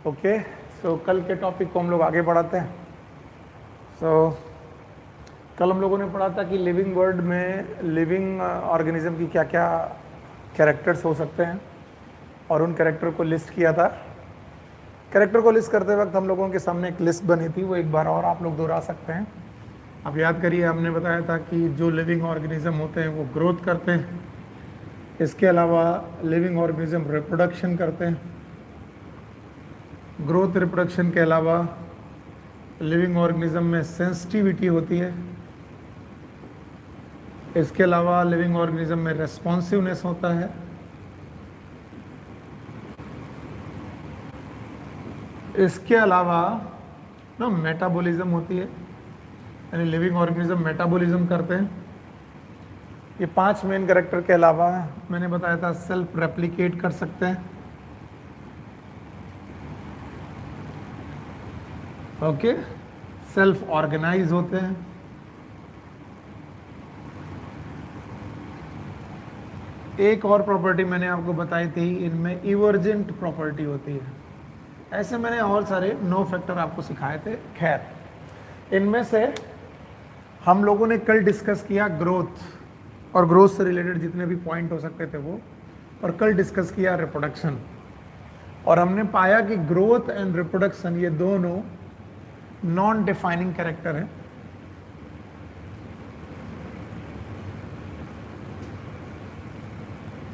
Okay, सो कल के topic को हम लोग आगे बढ़ाते हैं। कल हम लोगों ने पढ़ा था कि लिविंग वर्ल्ड में लिविंग ऑर्गेनिज्म की क्या क्या कैरेक्टर्स हो सकते हैं और उन कैरेक्टर को लिस्ट किया था। कैरेक्टर को लिस्ट करते वक्त हम लोगों के सामने एक लिस्ट बनी थी, वो एक बार और आप लोग दोहरा सकते हैं। आप याद करिए, हमने बताया था कि जो लिविंग ऑर्गेनिज्म होते हैं वो ग्रोथ करते हैं, इसके अलावा लिविंग ऑर्गेनिज्म रिप्रोडक्शन करते हैं। ग्रोथ रिप्रोडक्शन के अलावा लिविंग ऑर्गेनिज्म में सेंसिटिविटी होती है। इसके अलावा लिविंग ऑर्गेनिज्म में रेस्पॉन्सिवनेस होता है। इसके अलावा ना मेटाबॉलिज्म होती है, यानी लिविंग ऑर्गेनिज्म मेटाबॉलिज्म करते हैं। ये 5 मेन कैरेक्टर के अलावा मैंने बताया था सेल्फ रेप्लिकेट कर सकते हैं। ओके, सेल्फ ऑर्गेनाइज होते हैं। एक और प्रॉपर्टी मैंने आपको बताई थी, इनमें इवर्जेंट प्रॉपर्टी होती है। ऐसे मैंने और सारे 9 फैक्टर आपको सिखाए थे। खैर, इनमें से हम लोगों ने कल डिस्कस किया ग्रोथ और ग्रोथ से रिलेटेड जितने भी पॉइंट हो सकते थे वो, और कल डिस्कस किया रिप्रोडक्शन। और हमने पाया कि ग्रोथ एंड रिप्रोडक्शन ये दोनों नॉन डिफाइनिंग कैरेक्टर हैं।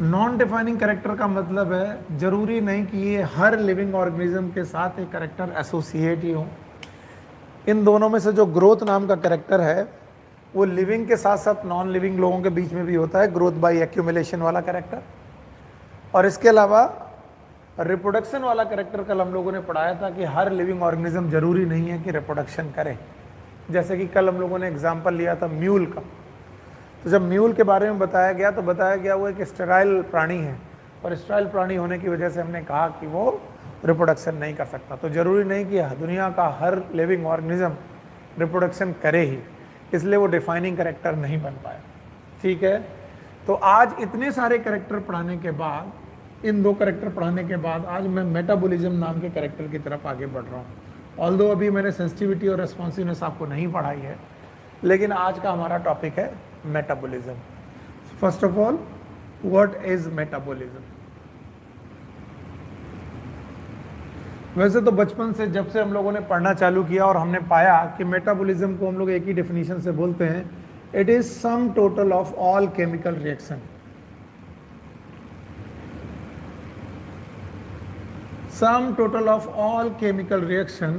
नॉन डिफाइनिंग कैरेक्टर का मतलब है जरूरी नहीं कि ये हर लिविंग ऑर्गेनिज्म के साथ एक कैरेक्टर एसोसिएट ही हो। इन दोनों में से जो ग्रोथ नाम का कैरेक्टर है वो लिविंग के साथ साथ नॉन लिविंग लोगों के बीच में भी होता है, ग्रोथ बाय एक्यूमुलेशन वाला कैरेक्टर। और इसके अलावा रिप्रोडक्शन वाला कैरेक्टर कल हम लोगों ने पढ़ाया था कि हर लिविंग ऑर्गेनिज्म जरूरी नहीं है कि रिप्रोडक्शन करे। जैसे कि कल हम लोगों ने एग्जाम्पल लिया था म्यूल का। तो जब म्यूल के बारे में बताया गया तो बताया गया वो एक स्टेराइल प्राणी है, और स्टेराइल प्राणी होने की वजह से हमने कहा कि वो रिप्रोडक्शन नहीं कर सकता। तो ज़रूरी नहीं कि दुनिया का हर लिविंग ऑर्गेनिज्म रिप्रोडक्शन करे ही, इसलिए वो डिफाइनिंग कैरेक्टर नहीं बन पाया। ठीक है, तो आज इतने सारे कैरेक्टर पढ़ाने के बाद, इन 2 कैरेक्टर पढ़ाने के बाद आज मैं मेटाबॉलिज्म नाम के कैरेक्टर की तरफ आगे बढ़ रहा हूँ। ऑल्दो अभी मैंने सेंसिटिविटी और रेस्पॉन्सिवनेस आपको नहीं पढ़ाई है, लेकिन आज का हमारा टॉपिक है metabolism. First of all, what is metabolism? वैसे तो बचपन से जब से हम लोगों ने पढ़ना चालू किया और हमने पाया कि मेटाबॉलिज्म को हम लोग एक ही डेफिनेशन से बोलते हैं, it is some total of all chemical reaction. Sum total of all chemical reaction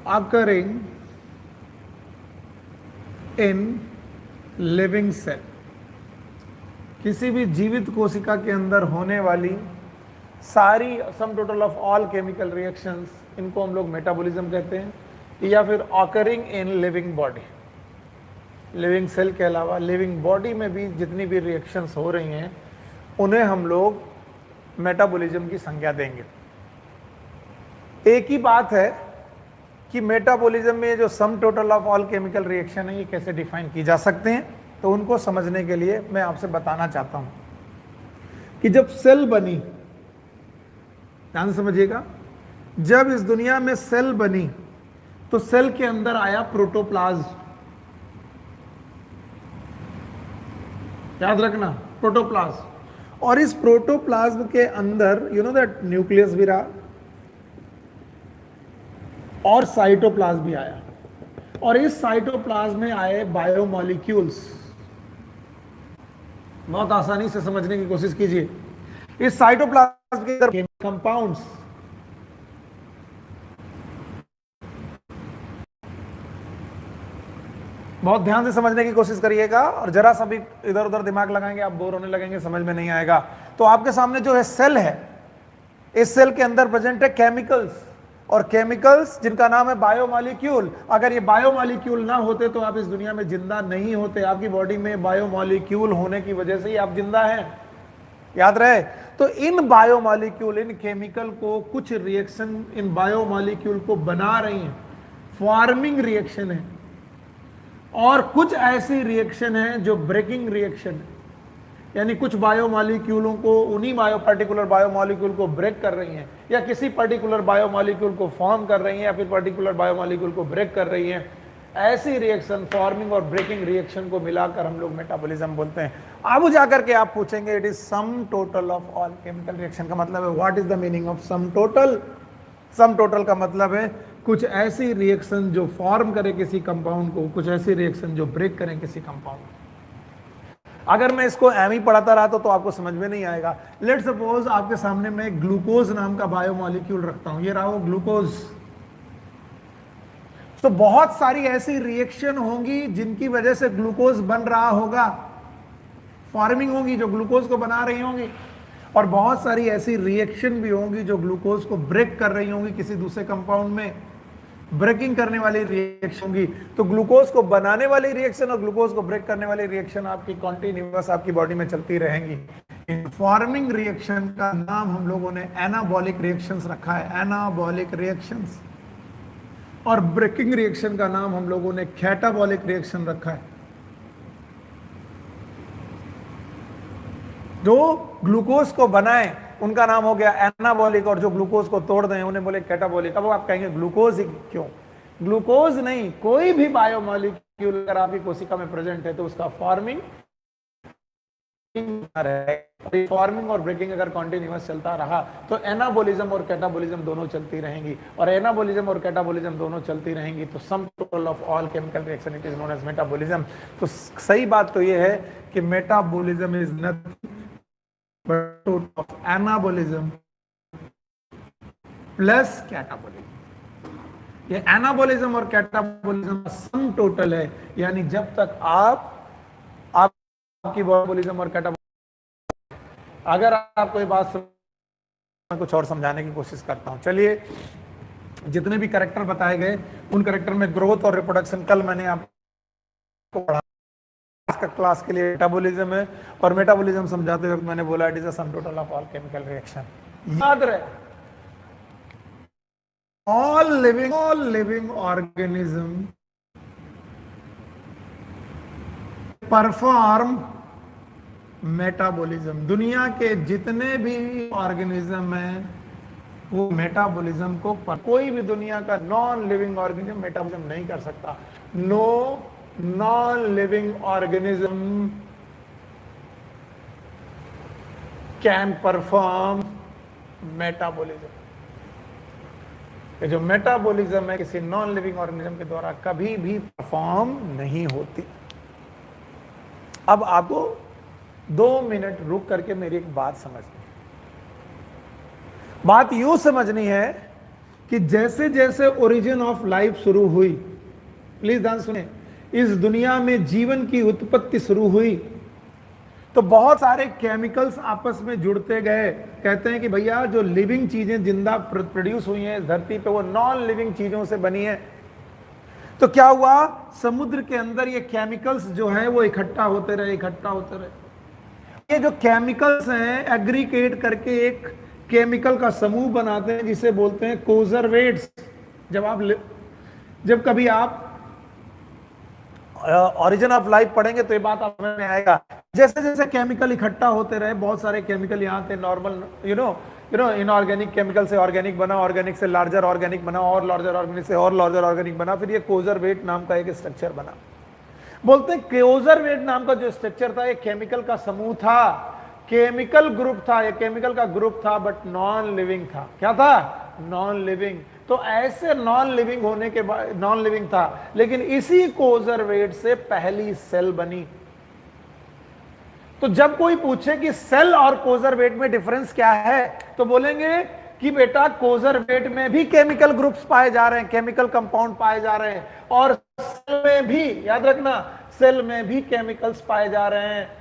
occurring in living cell। किसी भी जीवित कोशिका के अंदर होने वाली सारी sum total of all chemical reactions, इनको हम लोग मेटाबॉलिज्म कहते हैं, या फिर occurring in living body. Living cell के अलावा लिविंग बॉडी में भी जितनी भी रिएक्शंस हो रही हैं उन्हें हम लोग मेटाबॉलिज्म की संज्ञा देंगे। एक ही बात है कि मेटाबॉलिज्म में जो सम total of all chemical reaction है ये कैसे डिफाइन की जा सकते हैं, तो उनको समझने के लिए मैं आपसे बताना चाहता हूं कि जब सेल बनी, ध्यान से समझिएगा, जब इस दुनिया में सेल बनी तो सेल के अंदर आया प्रोटोप्लाज्म। याद रखना, प्रोटोप्लाज्म। और इस प्रोटोप्लाज्म के अंदर यू नो दैट न्यूक्लियस भी रहा और साइटोप्लाज्म भी आया, और इस साइटोप्लाज्म में आए बायोमॉलिक्यूल्स। बहुत आसानी से समझने की कोशिश कीजिए। इस साइटोप्लाज्म के अंदर कंपाउंड्स, बहुत ध्यान से समझने की कोशिश करिएगा, और जरा सा भी इधर उधर दिमाग लगाएंगे आप बोर होने लगेंगे, समझ में नहीं आएगा। तो आपके सामने जो है सेल है, इस सेल के अंदर प्रेजेंट है केमिकल्स, और केमिकल्स जिनका नाम है बायोमॉलिक्यूल। अगर ये बायोमॉलिक्यूल ना होते तो आप इस दुनिया में जिंदा नहीं होते। आपकी बॉडी में बायोमॉलिक्यूल होने की वजह से ही आप जिंदा हैं, याद रहे। तो इन बायोमॉलिक्यूल, इन केमिकल को कुछ रिएक्शन इन बायोमॉलिक्यूल को बना रही हैं, फॉर्मिंग रिएक्शन है, और कुछ ऐसी रिएक्शन है जो ब्रेकिंग रिएक्शन है। यानी कुछ बायोमॉलिक्यूलों को, उन्हीं पर्टिकुलर बायोमॉलिक्यूल को ब्रेक कर रही हैं, या किसी पर्टिकुलर बायोमॉलिक्यूल को फॉर्म कर रही हैं, या फिर पर्टिकुलर बायोमॉलिक्यूल को ब्रेक कर रही हैं। ऐसी रिएक्शन, फॉर्मिंग और ब्रेकिंग रिएक्शन को मिलाकर हम लोग मेटाबॉलिज्म बोलते हैं। अब जाकर के आप पूछेंगे it is some total of all chemical reaction का मतलब है what is the meaning of sum total. Sum total का मतलब है कुछ ऐसी रिएक्शन जो फॉर्म करे किसी कंपाउंड को, कुछ ऐसी रिएक्शन जो ब्रेक करें किसी कंपाउंड को। अगर मैं इसको एम ही पढ़ाता रहा तो आपको समझ में नहीं आएगा। लेट सपोज आपके सामने मैं ग्लूकोज नाम का बायोमॉलिक्यूल रखता हूं, ये रहा वो ग्लूकोज। तो बहुत सारी ऐसी रिएक्शन होंगी जिनकी वजह से ग्लूकोज बन रहा होगा, फॉर्मिंग होगी जो ग्लूकोज को बना रही होंगी, और बहुत सारी ऐसी रिएक्शन भी होंगी जो ग्लूकोज को ब्रेक कर रही होंगी किसी दूसरे कंपाउंड में, ब्रेकिंग करने वाली रिएक्शन होंगी। तो ग्लूकोज को बनाने वाली रिएक्शन और ग्लूकोज को ब्रेक करने वाली रिएक्शन आपकी कॉन्टिन्यूअस आपकी बॉडी में चलती रहेंगी। इन फॉर्मिंग रिएक्शन का नाम हम लोगों ने एनाबॉलिक रिएक्शंस रखा है, एनाबॉलिक रिएक्शंस। और ब्रेकिंग रिएक्शन का नाम हम लोगों ने कैटाबॉलिक रिएक्शन रखा है। जो ग्लूकोज को बनाए उनका नाम हो गया एनाबॉलिक, और जो ग्लूकोज को तोड़ दें उन्हें बोले कैटाबॉलिक। अब आप कहेंगे ग्लूकोज ही क्यों? ग्लूकोज नहीं, कोई भी बायोमॉलिक्यूल अगर आपकी कोशिका में प्रेजेंट है तो उसका फॉर्मिंग और ब्रेकिंग अगर कॉन्टिन्यूअस चलता रहा तो एनाबॉलिज्म और कैटाबॉलिज्म दोनों चलती रहेंगी, और एनाबॉलिज्म और कैटाबॉलिज्म दोनों चलती रहेंगी तो sum total of all chemical reaction it is known as metabolism. तो सही बात तो ये है कि metabolism is nothing but total of anabolism plus catabolism. ये एनाबॉलिज्म और कैटाबॉलिज्म सम टोटल है, यानी जब तक आपकी मेटाबॉलिज्म और कैटाबॉलिज्म। अगर आपको ये बात मैं कुछ और समझाने की कोशिश करता हूं। चलिए, जितने भी कैरेक्टर बताए गए उन कैरेक्टर में ग्रोथ और रिप्रोडक्शन कल मैंने आपको पढ़ा, इसका क्लास के लिए मेटाबॉलिज्म है, और मेटाबॉलिज्म समझाते वक्त मैंने बोला it is a some total of all chemical reaction. याद रहे, all living organism perform metabolism. दुनिया के जितने भी ऑर्गेनिज्म हैं वो मेटाबॉलिज्म को कोई भी दुनिया का नॉन लिविंग ऑर्गेनिज्म मेटाबॉलिज्म नहीं कर सकता। No non living organism can perform metabolism. जो मेटाबॉलिज्म है किसी नॉन लिविंग ऑर्गेनिज्म के द्वारा कभी भी परफॉर्म नहीं होती। अब आपको 2 मिनट रुक करके मेरी एक बात समझनी। बात यूं समझनी है कि जैसे जैसे ओरिजिन ऑफ लाइफ शुरू हुई, प्लीज ध्यान सुने, इस दुनिया में जीवन की उत्पत्ति शुरू हुई तो बहुत सारे केमिकल्स आपस में जुड़ते गए। कहते हैं कि भैया जो लिविंग चीजें जिंदा प्रोड्यूस हुई हैं इस धरती पे वो नॉन लिविंग चीजों से बनी है। तो क्या हुआ, समुद्र के अंदर ये केमिकल्स जो है वो इकट्ठा होते रहे। ये जो केमिकल्स हैं एग्रीगेट करके एक केमिकल का समूह बनाते हैं जिसे बोलते हैं कोजरवेट्स। जब कभी आप ओरिजिन ऑफ लाइफ पढ़ेंगे तो ये बात आप में आएगा। जैसे जैसे केमिकल इकट्ठा होते रहे, बहुत सारे केमिकल यहाँ थे, नॉर्मल इनऑर्गेनिक केमिकल से ऑर्गेनिक बना, ऑर्गेनिक से लार्जर ऑर्गेनिक बना, और लार्जर ऑर्गेनिक से और लार्जर ऑर्गेनिक बना, फिर ये कोजरवेट नाम का एक स्ट्रक्चर बना। बोलते हैं कोजरवेट नाम का जो स्ट्रक्चर था एक केमिकल का समूह था, केमिकल ग्रुप था, ये केमिकल का ग्रुप था, बट नॉन लिविंग था। क्या था? Non living. तो ऐसे नॉन लिविंग होने के बाद नॉन लिविंग था, लेकिन इसी कोजरवेट से पहली सेल बनी। तो जब कोई पूछे कि सेल और कोजरवेट में डिफरेंस क्या है तो बोलेंगे कि बेटा कोजरवेट में भी केमिकल ग्रुप्स पाए जा रहे हैं, केमिकल कंपाउंड पाए जा रहे हैं, और सेल में भी, याद रखना, सेल में भी केमिकल्स पाए जा रहे हैं।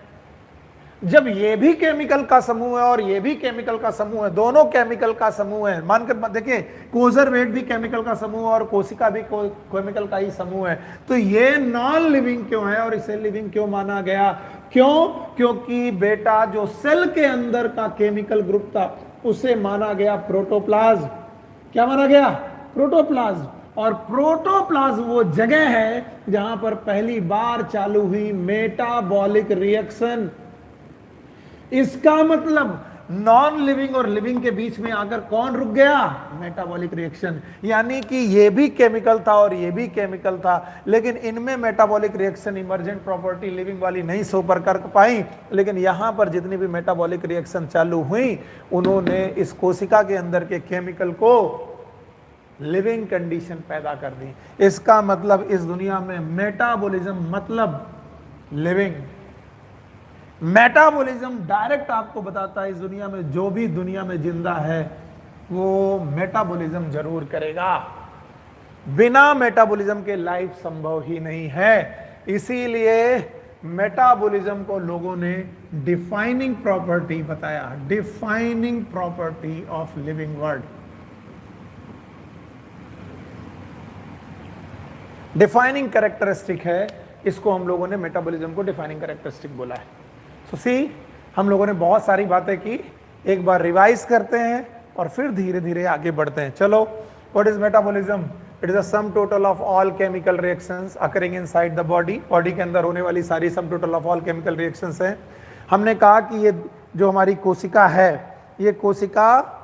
जब ये भी केमिकल का समूह है और ये भी केमिकल का समूह है, दोनों केमिकल का समूह है, मानकर देखिए कोजरवेट भी केमिकल का समूह और कोशिका भी केमिकल का ही समूह है, तो ये नॉन लिविंग क्यों है और इसे लिविंग क्यों माना गया? क्यों? क्योंकि बेटा जो सेल के अंदर का केमिकल ग्रुप था उसे माना गया प्रोटोप्लाज्म। क्या माना गया? प्रोटोप्लाज्म। और प्रोटोप्लाज्म वो जगह है जहां पर पहली बार चालू हुई मेटाबॉलिक रिएक्शन। इसका मतलब नॉन लिविंग और लिविंग के बीच में आकर कौन रुक गया? Metabolic reaction. यानी कि ये भी केमिकल था और ये भी केमिकल था, लेकिन इनमें metabolic reaction emergent property living वाली नहीं सुपर कर पाई, लेकिन यहां पर जितनी भी मेटाबॉलिक रिएक्शन चालू हुई उन्होंने इस कोशिका के अंदर के केमिकल को लिविंग कंडीशन पैदा कर दी। इसका मतलब इस दुनिया में मेटाबॉलिज्म मतलब लिविंग। मेटाबॉलिज्म डायरेक्ट आपको बताता है इस दुनिया में जो भी दुनिया में जिंदा है वो मेटाबॉलिज्म जरूर करेगा। बिना मेटाबॉलिज्म के लाइफ संभव ही नहीं है। इसीलिए मेटाबॉलिज्म को लोगों ने डिफाइनिंग प्रॉपर्टी बताया, defining property of living world. Defining characteristic है, इसको हम लोगों ने मेटाबॉलिज्म को डिफाइनिंग कैरेक्टरिस्टिक बोला है। तो सी हम लोगों ने बहुत सारी बातें की, एक बार रिवाइज करते हैं और फिर धीरे धीरे आगे बढ़ते हैं। चलो, what is metabolism? It is a some total of all chemical reactions occurring inside the body. Body के अंदर होने वाली सारी sum total of all chemical reactions हैं। हमने कहा कि ये जो हमारी कोशिका है, ये कोशिका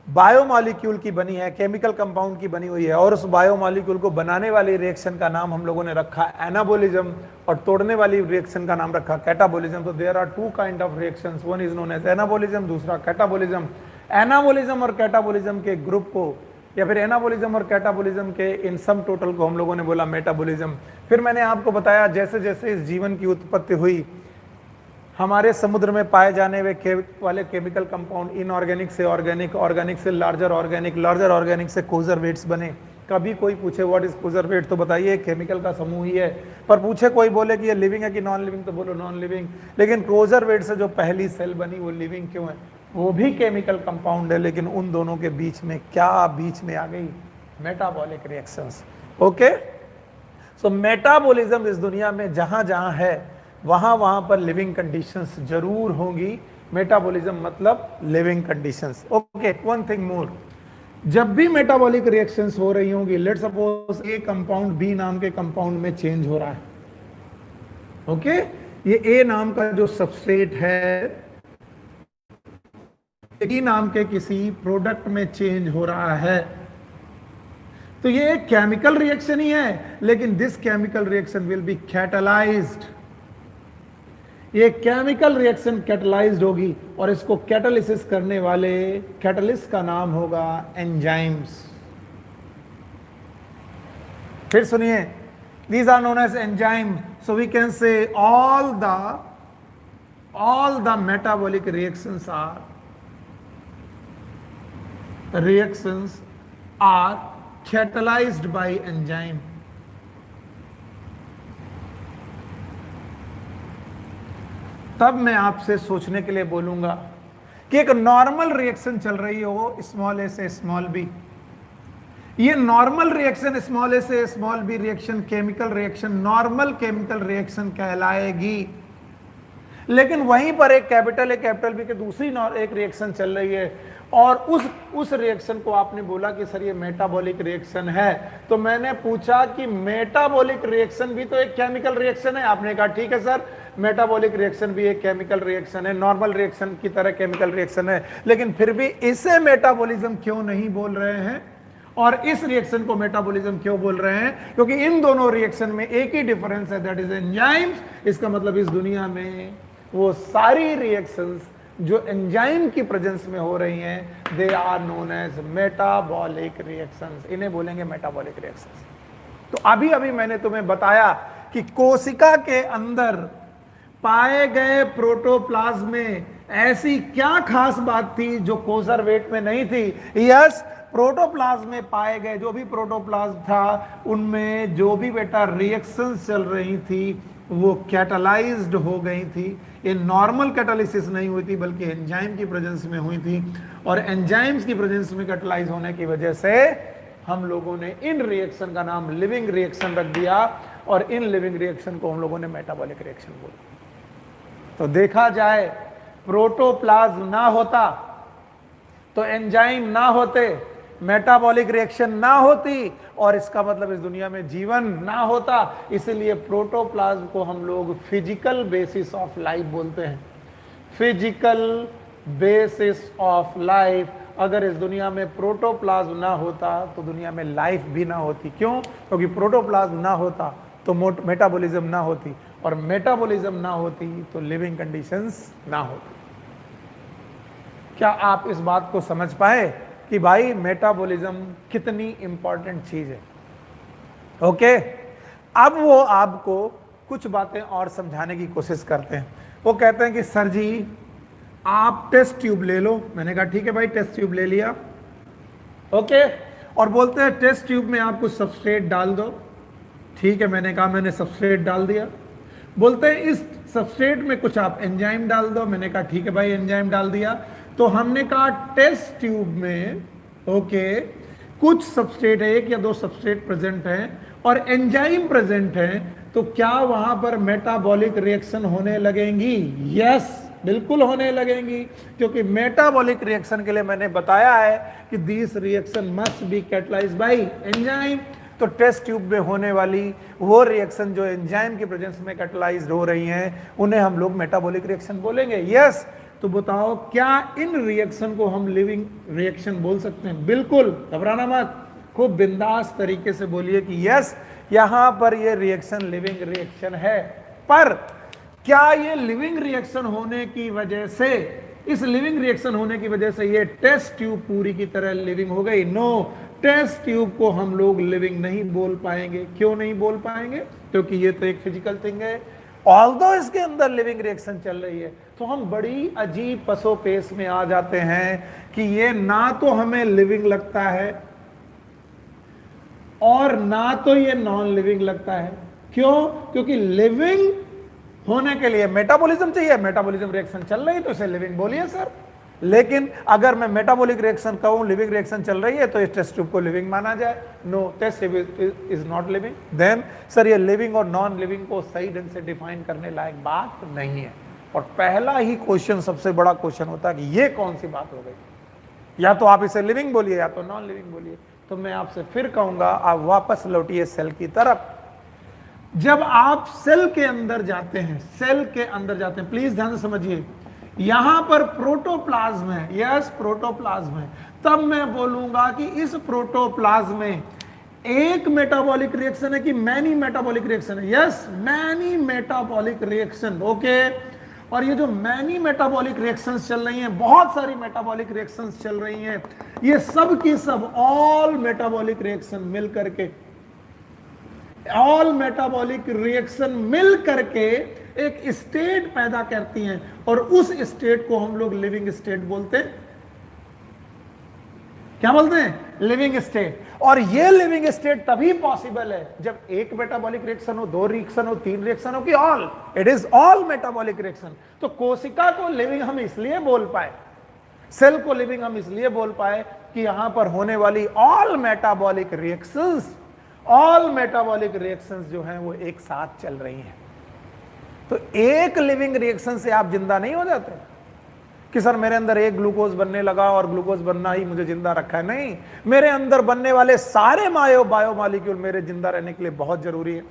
बायोमॉलिक्यूल की बनी है, केमिकल कंपाउंड की बनी हुई है, और उस बायोमॉलिक्यूल को बनाने वाली रिएक्शन का नाम हम लोगों ने रखा एनाबॉलिज्म, और तोड़ने वाली रिएक्शन का नाम रखा कैटाबॉलिज्म। तो there are two kind of reactions, one is known as anabolism, दूसरा कैटाबॉलिज्म। एनाबॉलिज्म और कैटाबॉलिज्म के ग्रुप को, या फिर एनाबॉलिज्म और कैटाबॉलिज्म के इन सम टोटल को हम लोगों ने बोला मेटाबॉलिज्म। फिर मैंने आपको बताया जैसे जैसे इस जीवन की उत्पत्ति हुई, हमारे समुद्र में पाए जाने वाले केमिकल कंपाउंड इनऑर्गेनिक से ऑर्गेनिक, ऑर्गेनिक से लार्जर ऑर्गेनिक, लार्जर ऑर्गेनिक से कोजरवेट्स बने। कभी कोई पूछे व्हाट इज कोजरवेट, तो बताइए केमिकल का समूह ही है। पर पूछे कोई बोले कि ये लिविंग है कि नॉन लिविंग, तो बोलो नॉन लिविंग। लेकिन कोजरवेट से जो पहली सेल बनी वो लिविंग क्यों है? वो भी केमिकल कंपाउंड है, लेकिन उन दोनों के बीच में क्या बीच में आ गई? Metabolic reactions. ओके, सो मेटाबॉलिज्म इस दुनिया में जहां जहां है वहां वहां पर लिविंग कंडीशंस जरूर होंगी। मेटाबॉलिज्म मतलब living conditions. Okay, one thing more, जब भी मेटाबॉलिक रिएक्शंस हो रही होंगी, let's suppose a compound B नाम के कंपाउंड में चेंज हो रहा है। ओके, ये ए नाम का जो सबस्ट्रेट है ई नाम के किसी प्रोडक्ट में चेंज हो रहा है, तो ये एक केमिकल रिएक्शन ही है, लेकिन this chemical reaction will be catalysed. ये केमिकल रिएक्शन कैटलाइज्ड होगी और इसको कैटालिसिस करने वाले कैटलिस्ट का नाम होगा एंजाइम्स। फिर सुनिए, these are known as enzymes. So we can say all the metabolic reactions are catalyzed by enzyme. तब मैं आपसे सोचने के लिए बोलूंगा कि एक नॉर्मल रिएक्शन चल रही हो स्मॉल ए से स्मॉल बी, ये नॉर्मल रिएक्शन स्मॉल ए से small B reaction chemical reaction normal chemical reaction कहलाएगी। लेकिन वहीं पर एक कैपिटल ए कैपिटल बी के दूसरी एक रिएक्शन चल रही है और उस रिएक्शन को आपने बोला कि सर ये मेटाबॉलिक रिएक्शन है। तो मैंने पूछा कि मेटाबॉलिक रिएक्शन भी तो एक केमिकल रिएक्शन है। आपने कहा ठीक है सर, मेटाबॉलिक रिएक्शन भी एक केमिकल रिएक्शन है, नॉर्मल रिएक्शन की तरह केमिकल रिएक्शन है, लेकिन फिर भी इसे मेटाबॉलिज्म क्यों नहीं बोल रहे हैं और इस रिएक्शन को मेटाबॉलिज्म क्यों बोल रहे हैं? क्योंकि इन दोनों रिएक्शन में एक ही डिफरेंस है, दैट इज एंजाइम्स। इसका मतलब इस दुनिया में वो सारी रिएक्शंस जो एंजाइम की प्रेजेंस में हो रही हैं, they are known as metabolic reactions. इन्हें बोलेंगे मेटाबॉलिक रिएक्शंस। तो अभी अभी मैंने तुम्हें बताया कि कोशिका के अंदर पाए गए प्रोटोप्लाज्म में ऐसी क्या खास बात थी जो कोजरवेट में नहीं थी? यस, प्रोटोप्लाज्म में पाए गए जो भी प्रोटोप्लाज्म था उनमें जो भी बेटा रिएक्शंस चल रही थी वो कैटलाइज्ड हो गई थी। ये नॉर्मल कैटालिसिस नहीं हुई थी बल्कि एंजाइम की प्रेजेंस में हुई थी, और एंजाइम्स की प्रेजेंस में कैटलाइज होने की वजह से हम लोगों ने इन रिएक्शन का नाम लिविंग रिएक्शन रख दिया और इन लिविंग रिएक्शन को हम लोगों ने मेटाबॉलिक रिएक्शन बोला। तो देखा जाए, प्रोटोप्लाज्म ना होता तो एंजाइम ना होते, मेटाबॉलिक रिएक्शन ना होती और इसका मतलब इस दुनिया में जीवन ना होता। इसलिए प्रोटोप्लाज्म को हम लोग फिजिकल बेसिस ऑफ लाइफ बोलते हैं। Physical basis of life. अगर इस दुनिया में प्रोटोप्लाज्म ना होता तो दुनिया में लाइफ भी ना होती। क्यों? क्योंकि प्रोटोप्लाज्म ना होता तो मेटाबॉलिज्म ना होती, और मेटाबॉलिज्म ना होती तो लिविंग कंडीशंस ना होती। क्या आप इस बात को समझ पाए कि भाई मेटाबॉलिज्म कितनी इंपॉर्टेंट चीज है? ओके, अब वो आपको कुछ बातें और समझाने की कोशिश करते हैं। वो कहते हैं कि सर जी आप टेस्ट ट्यूब ले लो। मैंने कहा ठीक है भाई, टेस्ट ट्यूब ले लिया। ओके, और बोलते हैं टेस्ट ट्यूब में आप कुछ सबस्ट्रेट डाल दो। ठीक है, मैंने कहा मैंने सबस्ट्रेट डाल दिया। बोलते हैं इस सबस्ट्रेट में कुछ आप एंजाइम डाल दो। मैंने कहा ठीक है भाई, एंजाइम डाल दिया। तो हमने कहा टेस्ट ट्यूब में ओके कुछ सबस्ट्रेट है, एक या दो सबस्ट्रेट प्रेजेंट हैं और एंजाइम प्रेजेंट हैं, तो क्या वहां पर मेटाबॉलिक रिएक्शन होने लगेंगी? यस, बिल्कुल होने लगेंगी, क्योंकि मेटाबॉलिक रिएक्शन के लिए मैंने बताया है कि this reaction must be catalysed bye enzyme. तो टेस्ट ट्यूब में होने वाली वो रिएक्शन जो एंजाइम की प्रेजेंस में कैटलाइज्ड हो रही हैं, उन्हें हम लोग मेटाबॉलिक रिएक्शन बोलेंगे। यस, तो बताओ क्या इन रिएक्शन को हम लिविंग रिएक्शन बोल सकते हैं? बिल्कुल, घबराना मत, खूब बिंदास तरीके से बोलिए कि यस, यहां पर ये रिएक्शन लिविंग रिएक्शन है। पर क्या ये लिविंग रिएक्शन होने की वजह से, इस लिविंग रिएक्शन होने की वजह से ये टेस्ट ट्यूब पूरी की तरह लिविंग हो गई? नो, टेस्ट ट्यूब को हम लोग लिविंग नहीं बोल पाएंगे। क्यों नहीं बोल पाएंगे? क्योंकि ये तो एक फिजिकल थिंग है। ऑल्दो इसके अंदर लिविंग रिएक्शन चल रही है, तो हम बड़ी अजीब पसोपेश में आ जाते हैं कि ये ना तो हमें लिविंग लगता है और ना तो ये नॉन लिविंग लगता है। क्यों? क्योंकि लिविंग होने के लिए मेटाबॉलिज्म चाहिए। मेटाबॉलिज्म रिएक्शन चल रही है तो इसे लिविंग बोलिए सर। लेकिन अगर मैं मेटाबॉलिक रिएक्शन कहूं, लिविंग रिएक्शन चल रही है, तो इस टेस्ट ट्यूब को लिविंग माना जाए? No, test tube is not living. Then sir ये लिविंग और नॉन लिविंग को सही ढंग से डिफाइन करने लायक बात नहीं है। और पहला ही क्वेश्चन सबसे बड़ा क्वेश्चन होता है कि ये कौन सी बात हो गई? या तो आप इसे लिविंग बोलिए या तो नॉन लिविंग बोलिए। तो मैं आपसे फिर कहूंगा, आप वापस लौटिए सेल की तरफ। जब आप सेल के अंदर जाते हैं, सेल के अंदर जाते हैं, प्लीज ध्यान से समझिए, यहां पर प्रोटोप्लाज्म है। यस, प्रोटोप्लाज्म है। तब मैं बोलूंगा कि इस प्रोटोप्लाज्म में एक मेटाबॉलिक रिएक्शन है कि मैनी मेटाबॉलिक रिएक्शन है? Yes, many metabolic reaction. Okay, और ये जो मैनी मेटाबॉलिक रिएक्शंस चल रही हैं, बहुत सारी मेटाबॉलिक रिएक्शंस चल रही हैं, ये सब की सब ऑल मेटाबॉलिक रिएक्शन मिल करके, ऑल मेटाबॉलिक रिएक्शन मिल करके एक स्टेट पैदा करती हैं, और उस स्टेट को हम लोग लिविंग स्टेट बोलते हैं। क्या बोलते हैं? Living state. और ये लिविंग स्टेट तभी पॉसिबल है जब एक मेटाबॉलिक रिएक्शन हो, दो रिएक्शन हो, तीन रिएक्शन हो, कि all, it is all metabolic reaction. तो कोशिका को लिविंग हम इसलिए बोल पाए, सेल को लिविंग हम इसलिए बोल पाए कि यहां पर होने वाली all metabolic reactions, all metabolic reactions जो हैं वो एक साथ चल रही हैं। तो एक लिविंग रिएक्शन से आप जिंदा नहीं हो जाते कि सर मेरे अंदर एक ग्लूकोज बनने लगा और ग्लूकोज बनना ही मुझे जिंदा रखा है। नहीं, मेरे अंदर बनने वाले सारे बायोमॉलिक्यूल मेरे जिंदा रहने के लिए बहुत जरूरी है।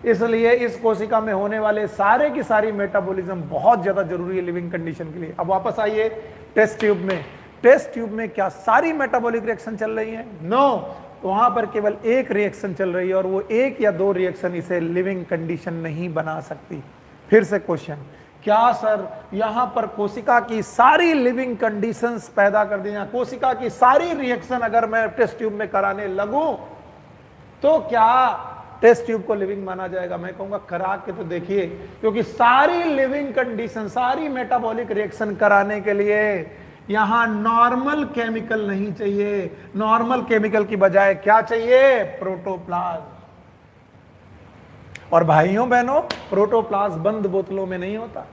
इसलिए इस कोशिका में होने वाले सारे की सारी मेटाबॉलिज्म बहुत ज्यादा जरूरी है लिविंग कंडीशन के लिए। अब वापस आइए टेस्ट ट्यूब में। टेस्ट ट्यूब में क्या सारी मेटाबॉलिक रिएक्शन चल रही है? नो, वहां पर केवल एक रिएक्शन चल रही है, और वो एक या दो रिएक्शन इसे लिविंग कंडीशन नहीं बना सकती। फिर से क्वेश्चन, क्या सर यहां पर कोशिका की सारी लिविंग कंडीशंस पैदा कर दी, कोशिका की सारी रिएक्शन अगर मैं टेस्ट ट्यूब में कराने लगूं तो क्या टेस्ट ट्यूब को लिविंग माना जाएगा? मैं कहूंगा करा के तो देखिए, क्योंकि सारी लिविंग कंडीशन, सारी मेटाबॉलिक रिएक्शन कराने के लिए यहां नॉर्मल केमिकल नहीं चाहिए। नॉर्मल केमिकल की बजाय क्या चाहिए? प्रोटोप्लाज्म। और भाइयों बहनों, प्रोटोप्लाज्म बंद बोतलों में नहीं होता।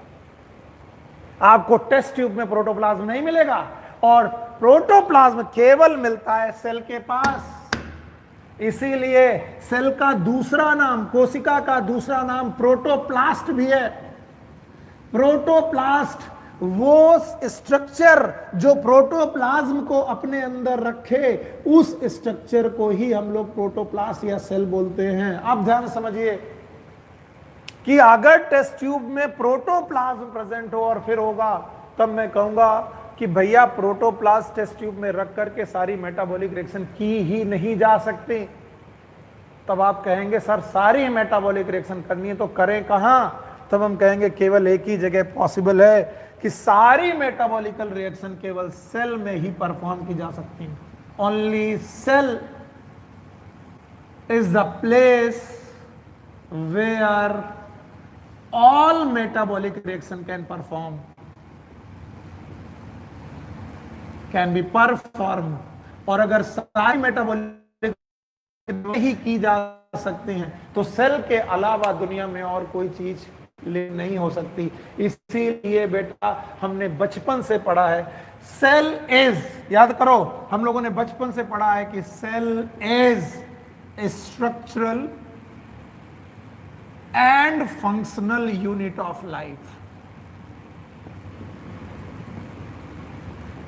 आपको टेस्ट ट्यूब में प्रोटोप्लाज्म नहीं मिलेगा, और प्रोटोप्लाज्म केवल मिलता है सेल के पास। इसीलिए सेल का दूसरा नाम, कोशिका का दूसरा नाम प्रोटोप्लास्ट भी है। प्रोटोप्लास्ट वो स्ट्रक्चर जो प्रोटोप्लाज्म को अपने अंदर रखे, उस स्ट्रक्चर को ही हम लोग प्रोटोप्लास्ट या सेल बोलते हैं। आप ध्यान समझिए, कि अगर टेस्ट ट्यूब में प्रोटोप्लाज्म प्रेजेंट हो और फिर होगा, तब मैं कहूंगा कि भैया प्रोटोप्लाज्म टेस्ट ट्यूब में रख करके सारी मेटाबॉलिक रिएक्शन की ही नहीं जा सकती। तब आप कहेंगे सर सारी मेटाबॉलिक रिएक्शन करनी है तो करें कहां? तब हम कहेंगे केवल एक ही जगह पॉसिबल है कि सारी मेटाबॉलिकल रिएक्शन केवल सेल में ही परफॉर्म की जा सकती है। Only cell is the place where all metabolic reaction can be perform. और अगर सारी मेटाबॉलिक ही की जा सकती हैं तो सेल के अलावा दुनिया में और कोई चीज नहीं हो सकती। इसीलिए बेटा हमने बचपन से पढ़ा है सेल इज, याद करो हम लोगों ने बचपन से पढ़ा है कि cell is a structural and functional unit of life.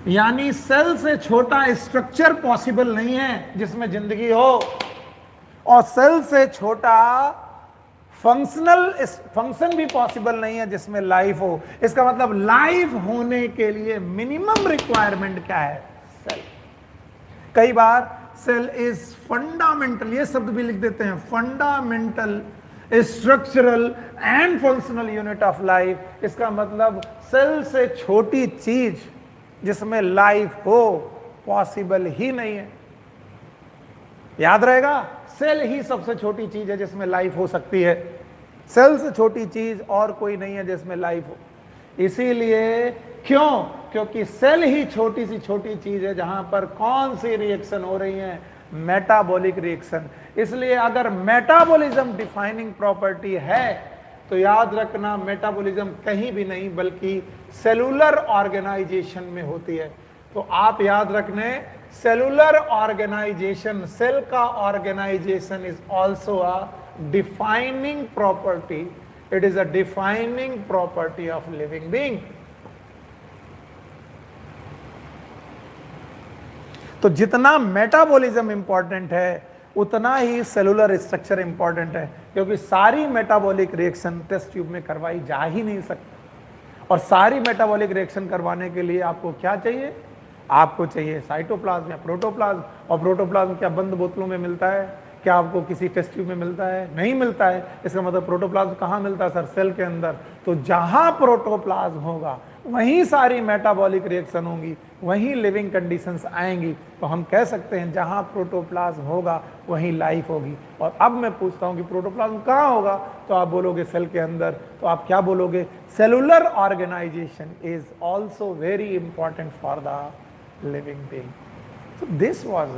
यानी सेल से छोटा स्ट्रक्चर पॉसिबल नहीं है जिसमें जिंदगी हो, और सेल से छोटा फंक्शन भी पॉसिबल नहीं है जिसमें लाइफ हो। इसका मतलब लाइफ होने के लिए मिनिमम रिक्वायरमेंट क्या है? सेल। कई बार सेल इज फंडामेंटल, ये शब्द भी लिख देते हैं, fundamental structural and functional unit of life. इसका मतलब सेल से छोटी चीज जिसमें लाइफ हो पॉसिबल ही नहीं है। याद रहेगा, सेल ही सबसे छोटी चीज है जिसमें लाइफ हो सकती है। सेल से छोटी चीज और कोई नहीं है जिसमें लाइफ हो। इसीलिए क्यों? क्योंकि सेल ही छोटी सी छोटी चीज है जहां पर कौन सी रिएक्शन हो रही है? Metabolic reaction. इसलिए अगर मेटाबॉलिज्म डिफाइनिंग प्रॉपर्टी है तो याद रखना मेटाबॉलिज्म कहीं भी नहीं बल्कि सेलुलर ऑर्गेनाइजेशन में होती है। तो आप याद रखने सेलुलर ऑर्गेनाइजेशन, सेल का organisation is also a defining property, it is a defining property of living being. तो जितना मेटाबॉलिज्म इंपॉर्टेंट है उतना ही सेलुलर स्ट्रक्चर इंपॉर्टेंट है, क्योंकि सारी मेटाबॉलिक रिएक्शन टेस्ट ट्यूब में करवाई जा ही नहीं सकती। और सारी मेटाबॉलिक रिएक्शन करवाने के लिए आपको क्या चाहिए? आपको चाहिए साइटोप्लाज्म या प्रोटोप्लाज्म। और प्रोटोप्लाज्म क्या बंद बोतलों में मिलता है? क्या आपको किसी टेस्ट ट्यूब में मिलता है? नहीं मिलता है। इसका मतलब प्रोटोप्लाज्म कहाँ मिलता है सर? सेल के अंदर। तो जहां प्रोटोप्लाज्म होगा वहीं सारी मेटाबॉलिक रिएक्शन होंगी, वहीं लिविंग कंडीशंस आएंगी। तो हम कह सकते हैं जहां प्रोटोप्लाज्म होगा वहीं लाइफ होगी। और अब मैं पूछता हूं कि प्रोटोप्लाज्म कहाँ होगा, तो आप बोलोगे सेल के अंदर। तो आप क्या बोलोगे? Cellular organisation is also very important for the living being. So this was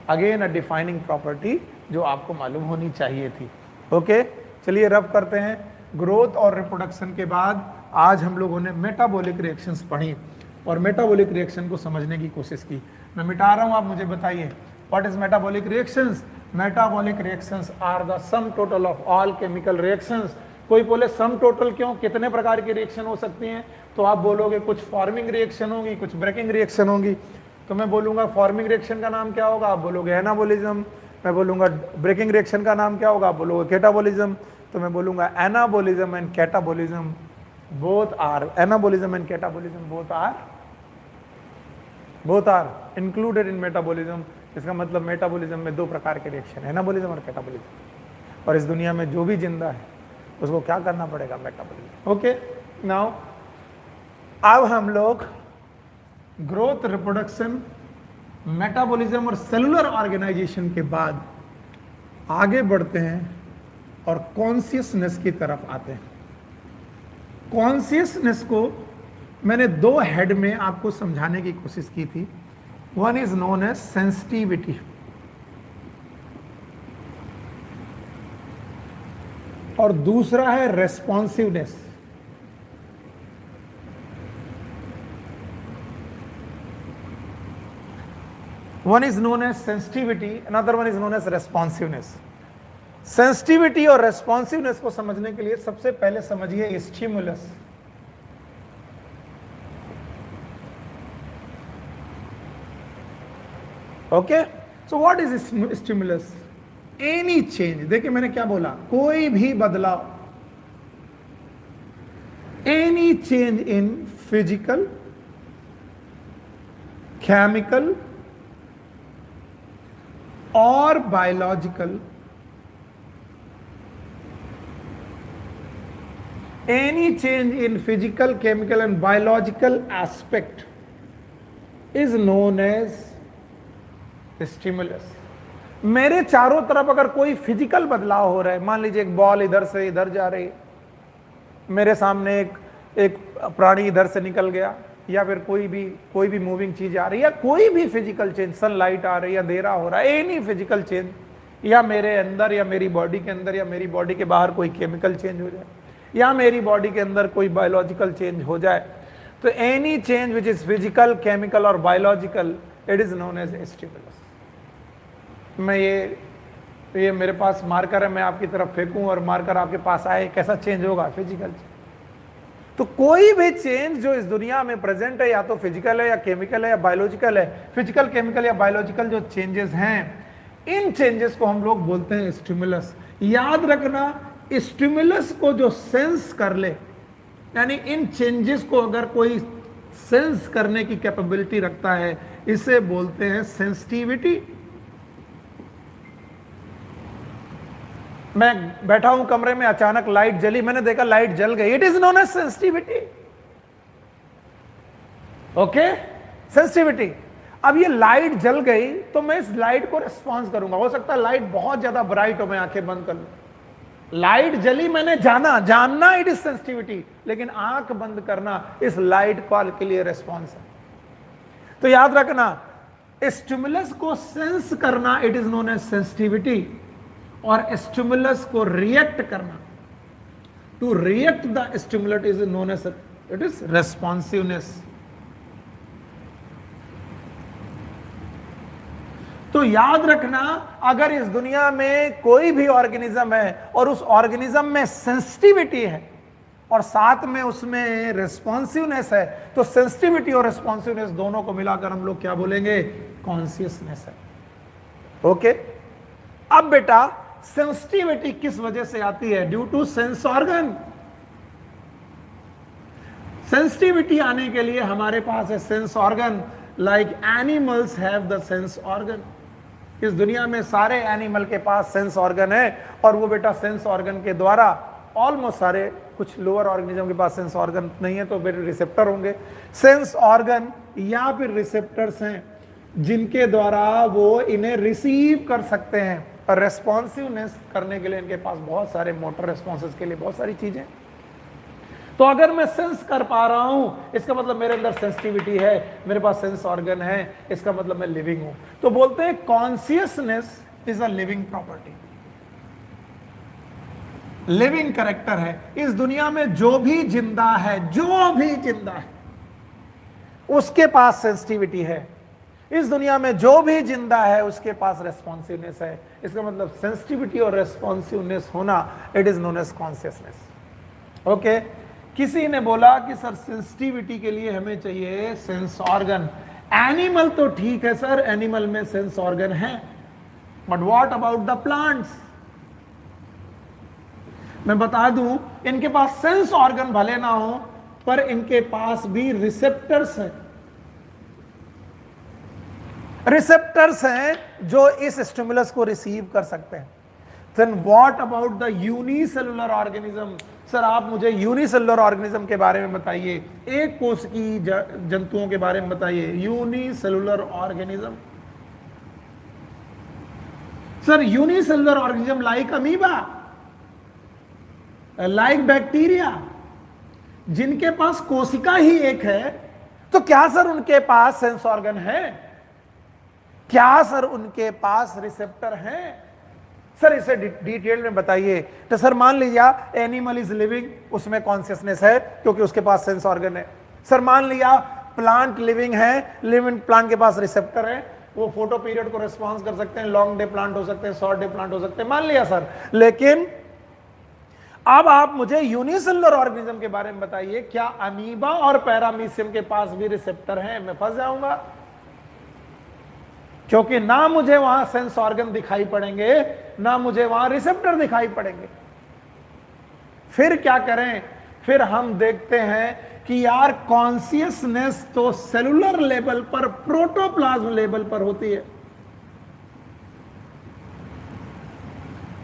again a defining property जो आपको मालूम होनी चाहिए थी। ओके, चलिए रब करते हैं। ग्रोथ और रिप्रोडक्शन के बाद आज हम लोगों ने मेटाबॉलिक रिएक्शंस पढ़ी और मेटाबॉलिक रिएक्शन को समझने की कोशिश की। मैं मिटा रहा हूँ, आप मुझे बताइए what is metabolic reactions? Metabolic reactions are the sum total of all chemical reactions. कोई बोले सम टोटल क्यों? कितने प्रकार की रिएक्शन हो सकती हैं? तो आप बोलोगे कुछ फॉर्मिंग रिएक्शन होगी, कुछ ब्रेकिंग रिएक्शन होगी। तो मैं बोलूंगा फॉर्मिंग रिएक्शन का नाम क्या होगा? आप बोलोगे एनाबॉलिज्म। मैं बोलूंगा ब्रेकिंग रिएक्शन का नाम क्या होगा? आप बोलोगे कैटाबॉलिज्म। तो मैं बोलूंगा anabolism and catabolism both are, anabolism and catabolism both are included in metabolism. इसका मतलब मेटाबॉलिज्म में दो प्रकार के रिएक्शन है, एनाबॉलिज्म और कैटाबॉलिज्म। और इस दुनिया में जो भी जिंदा है उसको क्या करना पड़ेगा? मेटाबॉलिज्म। ओके, नाउ अब हम लोग ग्रोथ, रिप्रोडक्शन, मेटाबॉलिज्म और सेलुलर ऑर्गेनाइजेशन के बाद आगे बढ़ते हैं और कॉन्शियसनेस की तरफ आते हैं। कॉन्शियसनेस को मैंने दो हेड में आपको समझाने की कोशिश की थी। One is known as sensitivity और दूसरा है responsiveness. One is known as sensitivity, another one is known as responsiveness. Sensitivity और responsiveness को समझने के लिए सबसे पहले समझिए stimulus. Okay, so what is stimulus? Any change. देखिए मैंने क्या बोला, कोई भी बदलाव any change in physical, chemical और biological, any change in physical, chemical and biological aspect is known as stimulus. मेरे चारों तरफ अगर कोई फिजिकल बदलाव हो रहा है, मान लीजिए एक बॉल इधर से इधर जा रही है, मेरे सामने एक प्राणी इधर से निकल गया, या फिर कोई भी मूविंग चीज आ रही है, या कोई भी फिजिकल चेंज, सनलाइट आ रही है, अंधेरा हो रहा है, एनी फिजिकल चेंज, या मेरे अंदर या मेरी बॉडी के अंदर या मेरी बॉडी के बाहर कोई केमिकल चेंज हो जाए, या मेरी बॉडी के अंदर कोई बायोलॉजिकल चेंज हो जाए, तो any change which is physical, chemical और biological, it is known as stimulus. मैं ये मेरे पास मार्कर है, मैं आपकी तरफ फेंकूं और मार्कर आपके पास आए, कैसा चेंज होगा? Physical change. तो कोई भी चेंज जो इस दुनिया में प्रेजेंट है, या तो फिजिकल है या केमिकल है या बायोलॉजिकल है, फिजिकल, केमिकल या बायोलॉजिकल जो चेंजेस हैं, इन चेंजेस को हम लोग बोलते हैं स्टिमुलस. याद रखना, स्टिमुलस को जो सेंस कर ले, यानी इन चेंजेस को अगर कोई सेंस करने की कैपेबिलिटी रखता है, इसे बोलते हैं सेंसिटिविटी. मैं बैठा हूं कमरे में, अचानक लाइट जली, मैंने देखा लाइट जल गई, it is known as sensitivity. Okay, sensitivity. अब ये लाइट जल गई तो मैं इस लाइट को रिस्पॉन्स करूंगा. हो सकता है लाइट बहुत ज्यादा ब्राइट हो, मैं आंखें बंद कर लूं. लाइट जली, मैंने जानना इट इज सेंसिटिविटी, लेकिन आंख बंद करना इस लाइट कॉल के लिए रिस्पॉन्स है. तो याद रखना, स्टिमुलस को सेंस करना it is known as sensitivity, और स्टिमुलस को रिएक्ट करना, to react the stimulus is known as it is responsiveness. तो याद रखना, अगर इस दुनिया में कोई भी ऑर्गेनिज्म है और उस ऑर्गेनिज्म में सेंसिटिविटी है और साथ में उसमें रेस्पॉन्सिवनेस है, तो सेंसिटिविटी और रेस्पॉन्सिवनेस दोनों को मिलाकर हम लोग क्या बोलेंगे? कॉन्शियसनेस है. ओके. अब बेटा, सेंसिटिविटी किस वजह से आती है? Due to sense organ. Sensitivity आने के लिए हमारे पास है sense organ. Like animals have the sense organ. इस दुनिया में सारे एनिमल के पास सेंस ऑर्गन है, और वो बेटा सेंस ऑर्गन के द्वारा ऑलमोस्ट सारे, कुछ लोअर ऑर्गेनिज्म के पास सेंस ऑर्गन नहीं है तो फिर रिसेप्टर होंगे. सेंस ऑर्गन या फिर रिसेप्टर्स हैं जिनके द्वारा वो इन्हें रिसीव कर सकते हैं, और रेस्पॉन्सिवनेस करने के लिए इनके पास बहुत सारे मोटर रेस्पॉन्सेस के लिए बहुत सारी चीजें. तो अगर मैं सेंस कर पा रहा हूं, इसका मतलब मेरे अंदर सेंसिटिविटी है, मेरे पास सेंस ऑर्गन है, इसका मतलब मैं लिविंग हूं. तो बोलते हैं consciousness is a living property, living character है. इस दुनिया में जो भी जिंदा है उसके पास सेंसिटिविटी है. इस दुनिया में जो भी जिंदा है उसके पास रेस्पॉन्सिवनेस है. इसका मतलब सेंसिटिविटी और रेस्पॉन्सिवनेस होना, it is known as consciousness. Okay. किसी ने बोला कि सर सेंसिटिविटी के लिए हमें चाहिए सेंस ऑर्गन. एनिमल तो ठीक है सर, एनिमल में सेंस ऑर्गन है, but what about the plants? मैं बता दूं, इनके पास सेंस ऑर्गन भले ना हो, पर इनके पास भी रिसेप्टर्स हैं. रिसेप्टर्स हैं जो इस स्टिमुलस को रिसीव कर सकते हैं. Then what about the unicellular organism? Sir आप मुझे यूनिसेलुलर ऑर्गेनिज्म के बारे में बताइए, एक कोश की जंतुओं के बारे में बताइए. Unicellular organism, sir unicellular organism like amoeba, like bacteria, जिनके पास कोशिका ही एक है, तो क्या सर उनके पास सेंस ऑर्गन है? क्या सर उनके पास रिसेप्टर हैं? सर इसे डिटेल में बताइए. तो सर मान लीजिए एनिमल इज लिविंग, उसमें कॉन्शियसनेस है क्योंकि उसके पास सेंस ऑर्गन है. सर मान लिया प्लांट लिविंग है, लिविंग प्लांट के पास रिसेप्टर है, वो फोटो पीरियड को रिस्पॉन्स कर सकते हैं, लॉन्ग डे प्लांट हो सकते हैं, शॉर्ट डे प्लांट हो सकते हैं, मान लिया सर. लेकिन अब आप मुझे यूनिसेलुलर ऑर्गेनिज्म के बारे में बताइए, क्या अमीबा और पैरामीशियम के पास भी रिसेप्टर हैं? मैं फंस जाऊंगा, क्योंकि ना मुझे वहां सेंस ऑर्गन दिखाई पड़ेंगे, ना मुझे वहां रिसेप्टर दिखाई पड़ेंगे. फिर क्या करें? फिर हम देखते हैं कि यार कॉन्शियसनेस तो सेलुलर लेवल पर, प्रोटोप्लाज्म लेवल पर होती है।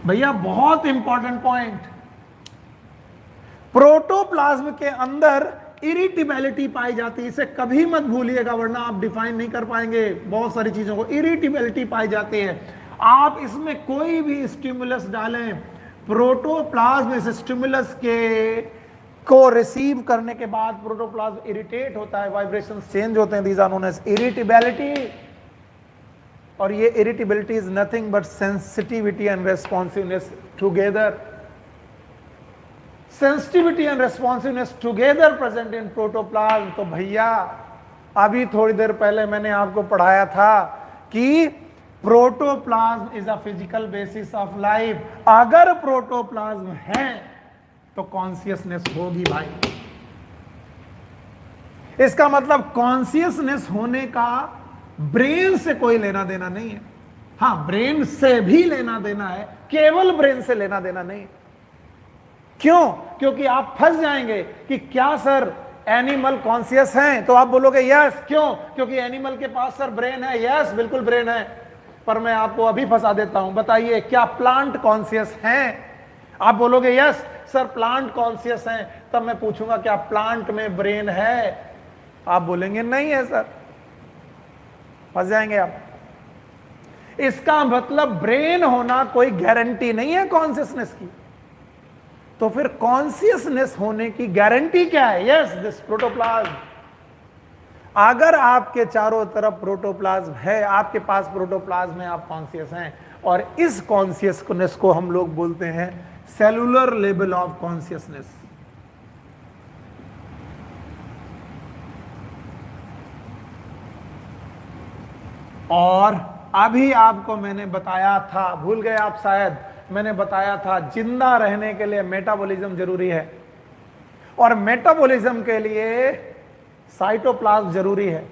भैया बहुत इंपॉर्टेंट पॉइंट, प्रोटोप्लाज्म के अंदर इरिटेबिलिटी पाई जाती है, इसे कभी मत भूलिएगा वरना आप डिफाइन नहीं कर पाएंगे बहुत सारी चीजों को। इरिटेबिलिटी पाई जाती है, आप इसमें कोई भी स्टिमुलस डालें, प्रोटोप्लाज्म इस स्टिमुलस को रिसीव करने के बाद प्रोटोप्लाज्म इरिटेट होता है, वाइब्रेशंस चेंज होते हैं, these are known as irritability. और ये irritability is nothing but sensitivity and responsiveness together. Sensitivity and responsiveness together present in protoplasm. तो भैया अभी थोड़ी देर पहले मैंने आपको पढ़ाया था कि protoplasm is a physical basis of life. अगर प्रोटोप्लाज्म है तो कॉन्शियसनेस होगी भाई। इसका मतलब कॉन्शियसनेस होने का ब्रेन से कोई लेना देना नहीं है। हां, ब्रेन से भी लेना देना है, केवल ब्रेन से लेना देना नहीं। क्यों? क्योंकि आप फंस जाएंगे कि क्या सर एनिमल कॉन्शियस हैं, तो आप बोलोगे यस। क्यों? क्योंकि एनिमल के पास सर ब्रेन है। यस, बिल्कुल ब्रेन है, पर मैं आपको अभी फंसा देता हूं। बताइए क्या प्लांट कॉन्शियस हैं? आप बोलोगे यस सर प्लांट कॉन्शियस हैं। तब मैं पूछूंगा क्या प्लांट में ब्रेन है? आप बोलेंगे नहीं है सर, फंस जाएंगे आप। इसका मतलब ब्रेन होना कोई गारंटी नहीं है कॉन्शियसनेस की। तो फिर कॉन्शियसनेस होने की गारंटी क्या है? Yes, this protoplasm. अगर आपके चारों तरफ प्रोटोप्लाज्म है, आपके पास प्रोटोप्लाज्म है, आप कॉन्शियस हैं, और इस कॉन्शियसनेस को हम लोग बोलते हैं सेलुलर लेवल ऑफ कॉन्शियसनेस। और अभी आपको मैंने बताया था, भूल गए आप शायद, मैंने बताया था जिंदा रहने के लिए मेटाबॉलिज्म जरूरी है, और मेटाबॉलिज्म के लिए साइटोप्लाज्म जरूरी है।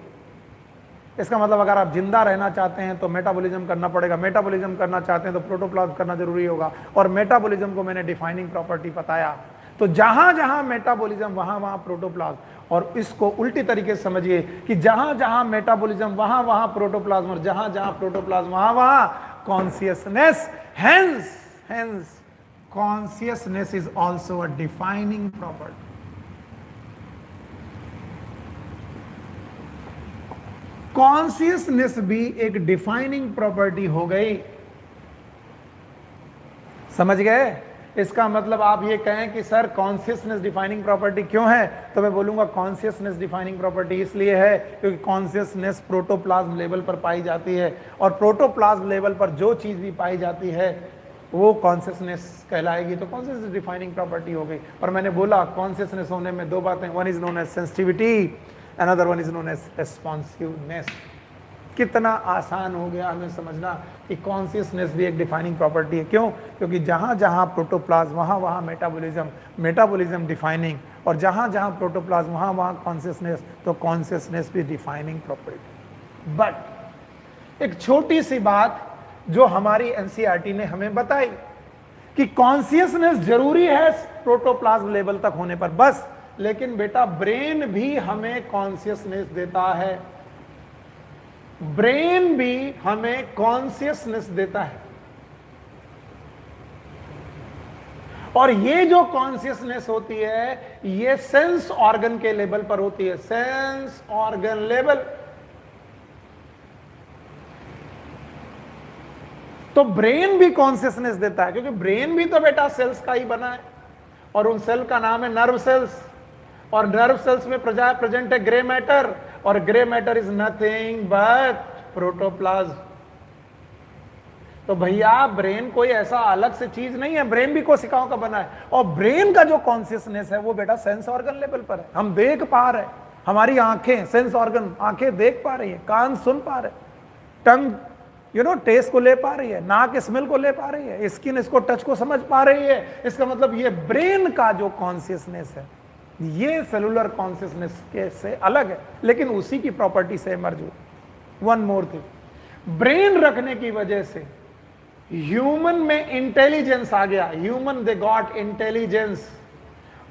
इसका मतलब अगर आप जिंदा रहना चाहते हैं तो मेटाबॉलिज्म करना पड़ेगा, मेटाबॉलिज्म करना चाहते हैं तो प्रोटोप्लाज्म करना जरूरी होगा। और मेटाबॉलिज्म को मैंने डिफाइनिंग प्रॉपर्टी बताया। तो जहां जहां मेटाबॉलिज्म वहां वहां प्रोटोप्लाज्म। और इसको उल्टी तरीके से समझिए कि जहां जहां मेटाबॉलिज्म वहां वहां प्रोटोप्लाज्म, और जहां जहां प्रोटोप्लाज्म वहां वहां consciousness. Hence, consciousness is also a defining property. Consciousness भी एक डिफाइनिंग प्रॉपर्टी हो गई। समझ गए? इसका मतलब आप ये कहें कि सर कॉन्शियसनेस डिफाइनिंग प्रॉपर्टी क्यों है, तो मैं बोलूंगा कॉन्शियसनेस डिफाइनिंग प्रॉपर्टी इसलिए है क्योंकि कॉन्शियसनेस प्रोटोप्लाज्म लेवल पर पाई जाती है, और प्रोटोप्लाज्म लेवल पर जो चीज भी पाई जाती है वो कॉन्शियसनेस कहलाएगी। तो कॉन्शियसनेस डिफाइनिंग प्रॉपर्टी हो गई। और मैंने बोला कॉन्शियसनेस होने में दो बातें, one is known as sensitivity, another one is known as responsiveness. कितना आसान हो गया हमें समझना कि कॉन्शियसनेस भी एक डिफाइनिंग प्रॉपर्टी है। क्यों? क्योंकि जहां जहां प्रोटोप्लाज्म वहां वहां मेटाबॉलिज्म, मेटाबॉलिज्म डिफाइनिंग, और जहां जहां प्रोटोप्लाज्म वहां वहां कॉन्शियसनेस, तो कॉन्शियसनेस भी डिफाइनिंग प्रॉपर्टी। बट एक छोटी सी बात जो हमारी एनसीईआरटी ने हमें बताई कि कॉन्शियसनेस जरूरी है प्रोटोप्लाज्म लेवल तक होने पर बस, लेकिन बेटा ब्रेन भी हमें कॉन्शियसनेस देता है। ब्रेन भी हमें कॉन्शियसनेस देता है, और ये जो कॉन्शियसनेस होती है ये सेंस ऑर्गन के लेवल पर होती है, सेंस ऑर्गन लेवल। तो ब्रेन भी कॉन्शियसनेस देता है, क्योंकि ब्रेन भी तो बेटा सेल्स का ही बना है, और उन सेल का नाम है नर्व सेल्स, और नर्व सेल्स में प्रेजेंट है ग्रे मैटर, और grey matter is nothing but protoplasm. तो भैया ब्रेन कोई ऐसा अलग से चीज नहीं है, ब्रेन भी कोशिकाओं का बना है, और ब्रेन का जो कॉन्शियसनेस है वो बेटा सेंस ऑर्गन लेवल पर है। हम देख पा रहे हैं, हमारी आंखें सेंस ऑर्गन, आंखें देख पा रही है, कान सुन पा रहे, टंग टेस्ट को ले पा रही है, नाक स्मेल को ले पा रही है, स्किन इसको टच को समझ पा रही है। इसका मतलब ये ब्रेन का जो कॉन्शियसनेस है ये सेलुलर कॉन्शियसनेस के से अलग है, लेकिन उसी की प्रॉपर्टी से इमर्ज हुआ। वन मोर थिंग, ब्रेन रखने की वजह से ह्यूमन में इंटेलिजेंस आ गया। ह्यूमन दे गॉट इंटेलिजेंस,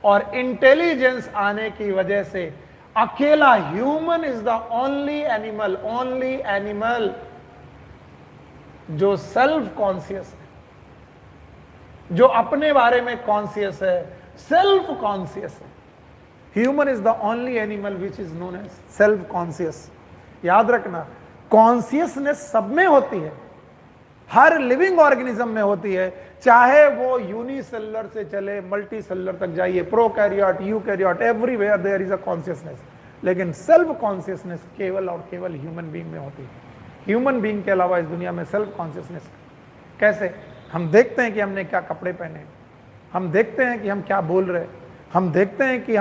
और इंटेलिजेंस आने की वजह से अकेला human is the only animal जो सेल्फ कॉन्शियस है, जो अपने बारे में कॉन्शियस है, सेल्फ कॉन्शियस है। Human is the only animal which is known as self conscious. याद रखना, कॉन्शियसनेस सब में होती है, हर लिविंग ऑर्गेनिज्म में होती है, चाहे वो यूनिसेलुलर से चले मल्टी सेलुलर तक जाइए, prokaryote, eukaryote, everywhere there is a consciousness. लेकिन सेल्फ कॉन्शियसनेस केवल और केवल ह्यूमन बीइंग में होती है। ह्यूमन बीइंग के अलावा इस दुनिया में सेल्फ कॉन्शियसनेस कैसे? हम देखते हैं कि हमने क्या कपड़े पहने, हम देखते हैं कि हम क्या बोल रहे हैं, हम देखते हैं कि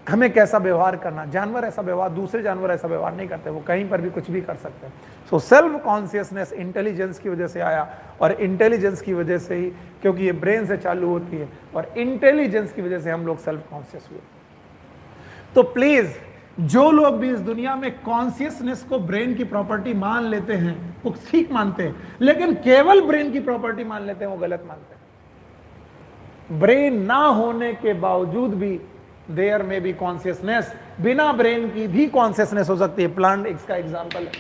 हमें कैसा व्यवहार करना। जानवर ऐसा व्यवहार, दूसरे जानवर ऐसा व्यवहार नहीं करते, वो कहीं पर भी कुछ भी कर सकते हैं। सो सेल्फ कॉन्शियसनेस इंटेलिजेंस की वजह से आया, और इंटेलिजेंस की वजह से ही, क्योंकि ये ब्रेन से चालू होती है, और इंटेलिजेंस की वजह से हम लोग सेल्फ कॉन्शियस हुए। तो प्लीज, जो लोग भी इस दुनिया में कॉन्शियसनेस को ब्रेन की प्रॉपर्टी मान लेते हैं वो ठीक मानते हैं, लेकिन केवल ब्रेन की प्रॉपर्टी मान लेते हैं वो गलत मानते हैं। ब्रेन ना होने के बावजूद भी देयर में भी कॉन्शियसनेस, बिना ब्रेन की भी कॉन्शियसनेस हो सकती है। प्लांट इसका एग्जाम्पल है।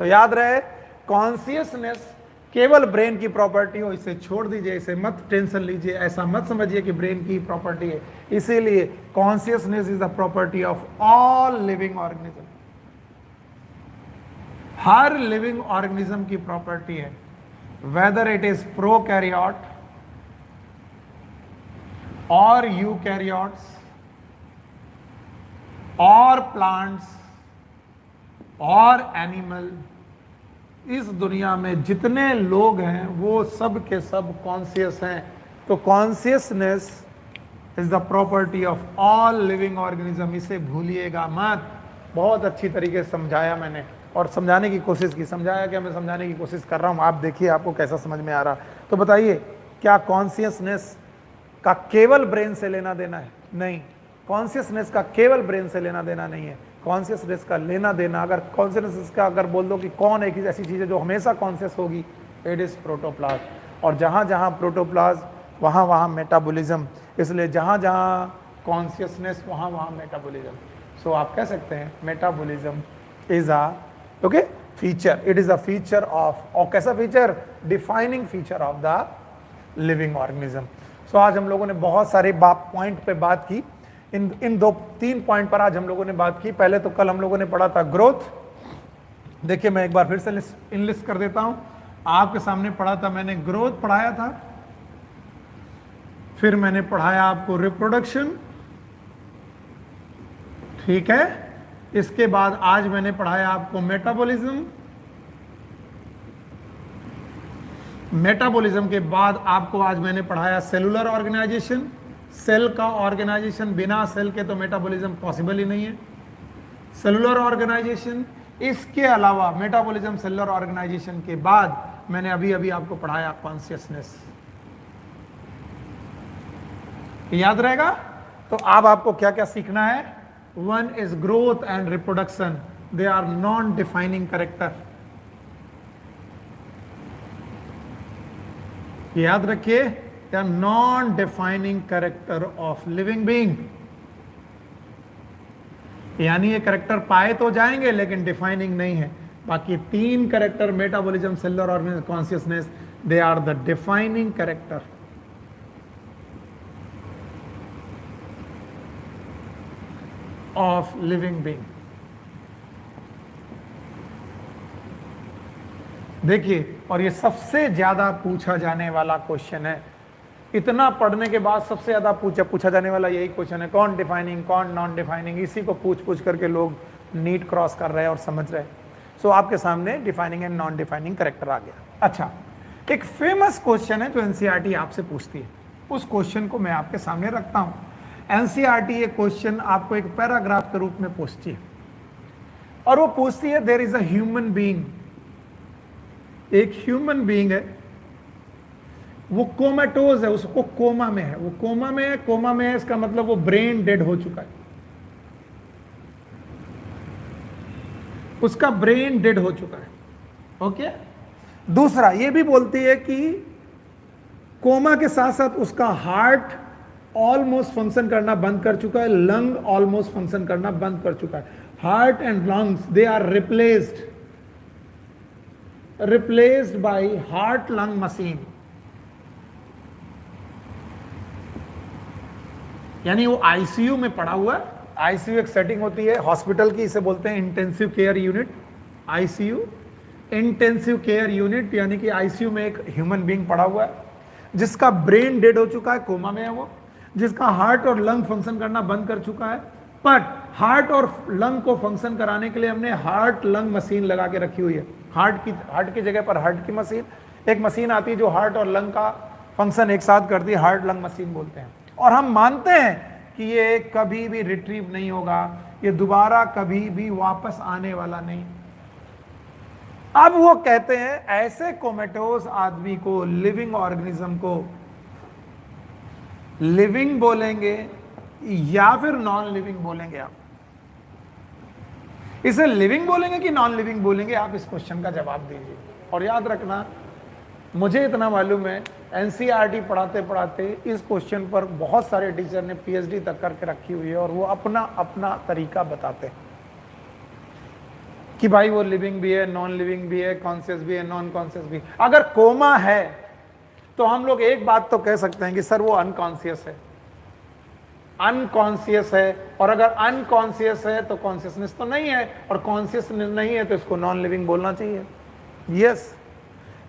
तो याद रहे, कॉन्शियसनेस केवल ब्रेन की प्रॉपर्टी हो, इसे छोड़ दीजिए, इसे मत टेंशन लीजिए, ऐसा मत समझिए कि ब्रेन की प्रॉपर्टी है। इसीलिए consciousness is the property of all living organism. Her living organism की प्रॉपर्टी है, वेदर इट इज प्रोकैरियोट और यूकैरियोट्स और प्लांट्स और एनिमल। इस दुनिया में जितने लोग हैं वो सब के सब कॉन्शियस हैं। तो consciousness is the property of all living organism, इसे भूलिएगा मत। बहुत अच्छी तरीके से समझाया मैंने, और समझाने की कोशिश की। समझाया क्या? मैं समझाने की कोशिश कर रहा हूँ, आप देखिए आपको कैसा समझ में आ रहा। तो बताइए, क्या कॉन्शियसनेस का केवल ब्रेन से लेना देना है? नहीं, कॉन्शियसनेस का केवल ब्रेन से लेना देना नहीं है। कॉन्शियसनेस का लेना देना, अगर कॉन्शियसनेस का अगर बोल दो कि कौन एक ऐसी चीज़ है जो हमेशा कॉन्शियस होगी, इट इज़ प्रोटोप्लाज्म। और जहाँ जहाँ प्रोटोप्लाज्म वहाँ वहाँ मेटाबॉलिज्म, इसलिए जहाँ जहाँ कॉन्शियसनेस वहाँ वहाँ मेटाबॉलिज्म। सो आप कह सकते हैं metabolism is a okay feature, it is a feature of, और कैसा feature? Defining feature of the living organism. So आज हम लोगों ने बहुत सारे पॉइंट पे बात की। इन 2-3 पॉइंट पर आज हम लोगों ने बात की। पहले तो कल हम लोगों ने पढ़ा था ग्रोथ। देखिए मैं एक बार फिर से लिस्ट कर देता हूं। आपके सामने पढ़ा था मैंने, ग्रोथ पढ़ाया था, फिर मैंने पढ़ाया आपको रिप्रोडक्शन, ठीक है। इसके बाद आज मैंने पढ़ाया आपको मेटाबॉलिज्म। मेटाबॉलिज्म के बाद आपको आज मैंने पढ़ाया सेलुलर ऑर्गेनाइजेशन। सेल का ऑर्गेनाइजेशन, बिना सेल के तो मेटाबॉलिज्म पॉसिबल ही नहीं है। सेलुलर ऑर्गेनाइजेशन, इसके अलावा मेटाबॉलिज्म सेलुलर ऑर्गेनाइजेशन के बाद मैंने अभी अभी आपको पढ़ाया कॉन्शियसनेस। याद रहेगा? तो अब आपको क्या क्या सीखना है? One is growth and reproduction, they are non defining character. याद रखिए, they are non defining character of living being. यानी ये कैरेक्टर पाए तो जाएंगे लेकिन डिफाइनिंग नहीं है। बाकी 3 character, metabolism, cellular organism, consciousness, they are the defining character of living being. देखिए, और ये सबसे ज्यादा पूछा जाने वाला क्वेश्चन है। इतना पढ़ने के बाद सबसे ज्यादा पूछा जाने वाला यही क्वेश्चन है, कौन डिफाइनिंग, कौन नॉन डिफाइनिंग। इसी को पूछ करके लोग नीट क्रॉस कर रहे हैं और समझ रहे हैं। सो आपके सामने defining and non defining character आ गया। अच्छा, एक फेमस क्वेश्चन है जो एनसीईआरटी आपसे पूछती है, उस क्वेश्चन को मैं आपके सामने रखता हूं। एनसीईआरटी ये क्वेश्चन आपको एक पैराग्राफ के रूप में पूछती है, और वो पूछती है there is a human being. एक ह्यूमन बीइंग है, वो कोमाटोज है, उसको कोमा में है, वो कोमा में है। कोमा में है इसका मतलब वो ब्रेन डेड हो चुका है, उसका ब्रेन डेड हो चुका है। ओके। दूसरा ये भी बोलती है कि कोमा के साथ साथ उसका हार्ट ऑलमोस्ट फंक्शन करना बंद कर चुका है, लंग ऑलमोस्ट फंक्शन करना बंद कर चुका है। Heart and lungs they are replaced by heart lung machine. यानी वो आईसीयू में पड़ा हुआ है। आईसीयू एक सेटिंग होती है हॉस्पिटल की, इसे बोलते हैं intensive care unit, ICU, intensive care unit. यानी कि आईसीयू में एक ह्यूमन बीइंग पड़ा हुआ है जिसका ब्रेन डेड हो चुका है, कोमा में है वो, जिसका हार्ट और लंग फंक्शन करना बंद कर चुका है। बट हार्ट और लंग को फंक्शन कराने के लिए हमने हार्ट लंग मशीन लगा के रखी हुई है। हार्ट की जगह पर हार्ट की मशीन, एक मशीन आती है जो हार्ट और लंग का फंक्शन एक साथ करती है, हार्ट लंग मशीन बोलते हैं। और हम मानते हैं कि ये कभी भी रिट्रीव नहीं होगा, ये दोबारा कभी भी वापस आने वाला नहीं। अब वो कहते हैं ऐसे कोमेटोस आदमी को, लिविंग ऑर्गेनिज्म को लिविंग बोलेंगे या फिर नॉन लिविंग बोलेंगे? आप इसे लिविंग बोलेंगे कि नॉन लिविंग बोलेंगे? आप इस क्वेश्चन का जवाब दीजिए। और याद रखना, मुझे इतना मालूम है एनसीईआरटी पढ़ाते पढ़ाते इस क्वेश्चन पर बहुत सारे टीचर ने पीएचडी तक करके रखी हुई है और वो अपना अपना तरीका बताते हैं कि भाई वो लिविंग भी है, नॉन लिविंग भी है, कॉन्शियस भी है, नॉन कॉन्शियस भी। अगर कोमा है तो हम लोग एक बात तो कह सकते हैं कि सर वो अनकॉन्शियस है, अनकॉन्शियस है। और अगर अनकॉन्शियस है तो कॉन्शियसनेस तो नहीं है, और कॉन्शियसनेस नहीं है तो इसको नॉन लिविंग बोलना चाहिए। यस,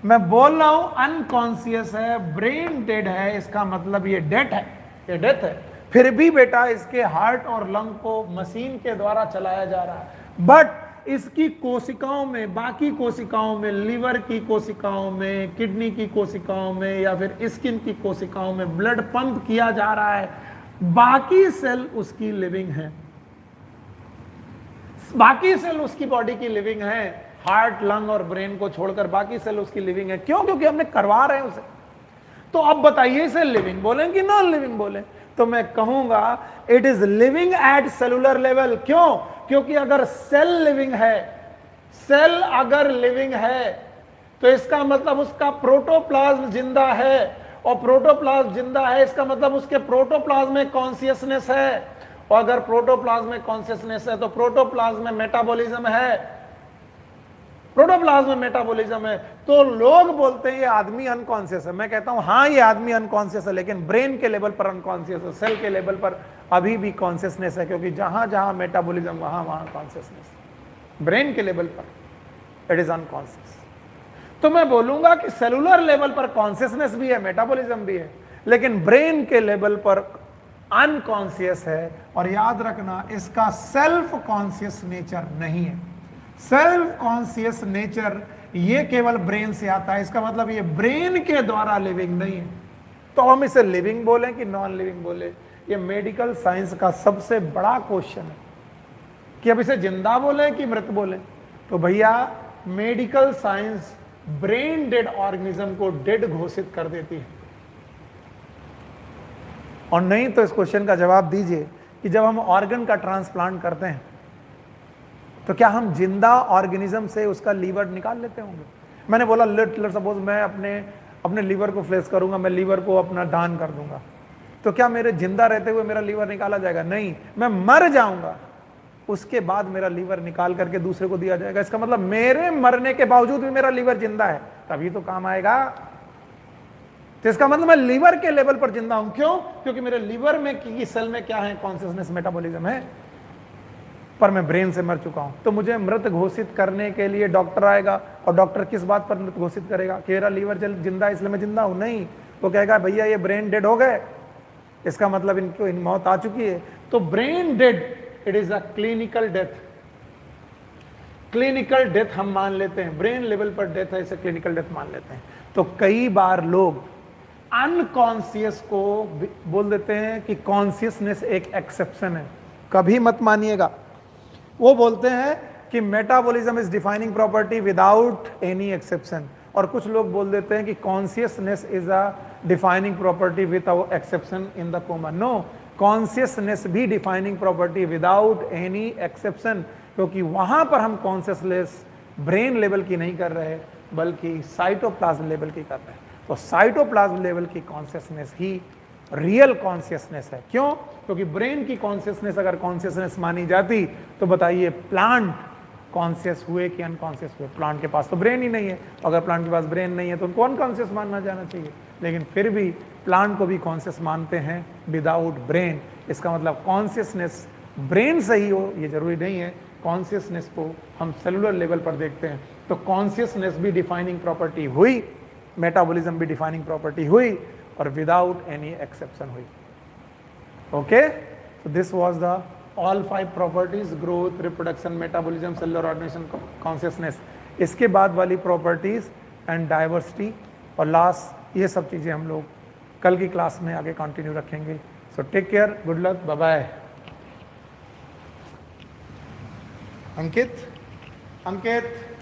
मैं बोल रहा हूं अनकॉन्शियस है, ब्रेन डेड है, इसका मतलब ये डेथ है, ये डेथ है। फिर भी बेटा इसके हार्ट और लंग को मशीन के द्वारा चलाया जा रहा है, बट इसकी कोशिकाओं में, बाकी कोशिकाओं में, लिवर की कोशिकाओं में, किडनी की कोशिकाओं में या फिर स्किन की कोशिकाओं में ब्लड पंप किया जा रहा है। बाकी सेल उसकी लिविंग है, बाकी सेल उसकी बॉडी की लिविंग है, हार्ट, लंग और ब्रेन को छोड़कर बाकी सेल उसकी लिविंग है। क्यों? क्योंकि हमने करवा रहे हैं उसे। तो अब बताइए इसे लिविंग बोलें कि नॉन लिविंग बोलें? तो मैं कहूंगा it is living at cellular level. क्यों? क्योंकि अगर सेल लिविंग है, सेल अगर लिविंग है तो इसका मतलब उसका प्रोटोप्लाज्म जिंदा है, और प्रोटोप्लाज्म जिंदा है इसका मतलब उसके प्रोटोप्लाज्म में कॉन्शियसनेस है, और अगर प्रोटोप्लाज्म में कॉन्शियसनेस है तो प्रोटोप्लाज्म में मेटाबॉलिज्म है, प्रोटोप्लाज्म में मेटाबॉलिज्म है। तो लोग बोलते हैं ये आदमी अनकॉन्शियस है। मैं कहता हूं हाँ ये आदमी अनकॉन्शियस है, लेकिन ब्रेन के लेवल पर अनकॉन्शियस है, सेल के लेवल पर अभी भी कॉन्शियसनेस है, क्योंकि जहां जहां मेटाबॉलिज्म वहां वहां कॉन्शियसनेस। ब्रेन के लेवल पर इट इज अनकॉन्शियस। तो मैं बोलूंगा कि सेलुलर लेवल पर कॉन्शियसनेस भी है, मेटाबॉलिज्म भी है, लेकिन ब्रेन के लेवल पर अनकॉन्शियस है। और याद रखना इसका सेल्फ कॉन्शियस नेचर नहीं है। सेल्फ कॉन्शियस नेचर ये केवल ब्रेन से आता है, इसका मतलब ये ब्रेन के द्वारा लिविंग नहीं है। तो हम इसे लिविंग बोलें कि नॉन लिविंग बोले? ये मेडिकल साइंस का सबसे बड़ा क्वेश्चन है कि अब इसे जिंदा बोले कि मृत बोले। तो भैया medical science brain dead organism को डेड घोषित कर देती है। और नहीं तो इस क्वेश्चन का जवाब दीजिए कि जब हम ऑर्गन का ट्रांसप्लांट करते हैं तो क्या हम जिंदा ऑर्गेनिज्म से उसका लीवर निकाल लेते होंगे? मैंने बोला लेट सपोज मैं अपने लीवर को फ्लेस करूंगा, मैं लीवर को अपना दान कर दूंगा, तो क्या मेरे जिंदा रहते हुए मेरा लीवर निकाला जाएगा? नहीं, मैं मर जाऊंगा, उसके बाद मेरा लीवर निकाल करके दूसरे को दिया जाएगा। इसका मतलब मेरे मरने के बावजूद भी मेरा लीवर जिंदा है, तभी तो काम आएगा। तो इसका मतलब मैं लीवर के लेवल पर जिंदा हूं। क्यों? क्योंकि मेरे लीवर में की सेल में क्या है? कॉन्शियसनेस, मेटाबॉलिज्म है, पर मैं ब्रेन से मर चुका हूं। तो मुझे मृत घोषित करने के लिए डॉक्टर आएगा, और डॉक्टर किस बात पर मृत घोषित करेगा? कि मेरा लीवर जिंदा है इसलिए मैं जिंदा हूं? नहीं, वो कहेगा भैया ये ब्रेन डेड हो गए, इसका मतलब इनको मौत आ चुकी है। तो brain did it is a clinical death. Clinical death हम मान लेते हैं, ब्रेन लेवल पर डेथ है, इसे क्लिनिकल डेथ मान लेते हैं। तो कई बार लोग अनकॉन्शियस को बोल देते हैं कि कॉन्शियसनेस एक एक्सेप्शन है। कभी मत मानिएगा। वो बोलते हैं कि metabolism is defining property without any exception, और कुछ लोग बोल देते हैं कि consciousness is a defining property without exception in the common. No, consciousness भी defining property without any exception, क्योंकि वहां पर हम कॉन्शियसनेस ब्रेन लेवल की नहीं कर रहे बल्कि साइटोप्लाज्म लेवल की कर रहे हैं। तो साइटोप्लाज्म लेवल की कॉन्शियसनेस ही रियल कॉन्शियसनेस है। क्यों? क्योंकि ब्रेन की कॉन्शियसनेस अगर कॉन्शियसनेस मानी जाती तो बताइए प्लांट कॉन्शियस हुए कि अनकॉन्शियस हुए? प्लांट के पास तो ब्रेन ही नहीं है, अगर प्लांट के पास ब्रेन नहीं है तो उनको अनकॉन्शियस मानना जाना चाहिए, लेकिन फिर भी प्लांट को भी कॉन्शियस मानते हैं विदाउट ब्रेन। इसका मतलब कॉन्शियसनेस ब्रेन से ही हो ये जरूरी नहीं है, कॉन्शियसनेस को हम सेलुलर लेवल पर देखते हैं। तो कॉन्शियसनेस भी डिफाइनिंग प्रॉपर्टी हुई, मेटाबॉलिज्म भी डिफाइनिंग प्रॉपर्टी हुई, और विदाउट एनी एक्सेप्शन हुई। Okay, so this was the all 5 properties: growth, reproduction, metabolism, cellular organization, consciousness। इसके बाद वाली प्रॉपर्टीज एंड डाइवर्सिटी और लास्ट, ये सब चीजें हम लोग कल की क्लास में आगे कंटिन्यू रखेंगे। So take care, good luck, bye bye. Ankit, अंकित